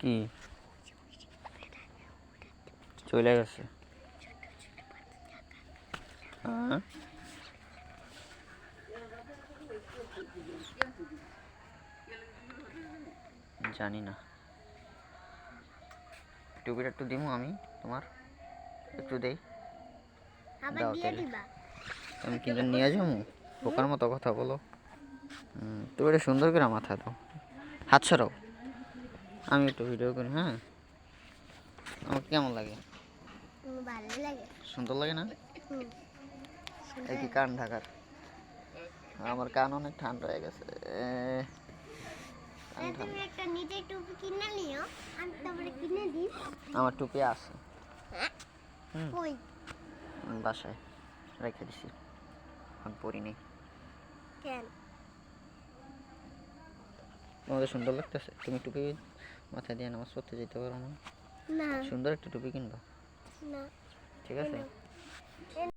কি চলে গেছে? হ্যাঁ, জানি না। টুপিটা একটু দিমু আমি তোমার, একটু দেই। দাও তাহলে। তুমি কিন্তু নিয়ে যাবো, পোকার মতো কথা বলো। তুমি এটা সুন্দর করে মাথা দাও, হাত সরাও, আমি একটু ভিডিও করি। হ্যাঁ, আমার কেমন লাগে? ভালো লাগে। সুন্দর লাগে না? এই কি কান ঢাকার? আমার কান অনেক ঠান্ডা হয়ে গেছে। কান তুমি ঠান্ডা। একটা নিজে টুপি কিনে নিও, আমি তারপরে কিনে দিই। আমার টুপি আছে। কই? বাসায় রেখে দিছি, এখন পরিনি। কেন? তোমাদের সুন্দর লাগতেছে? তুমি টুপি মাথায় দিয়ে নামাজ পড়তে যেতে পারো না? না। সুন্দর একটা টুপি কিনবা। না। ঠিক আছে।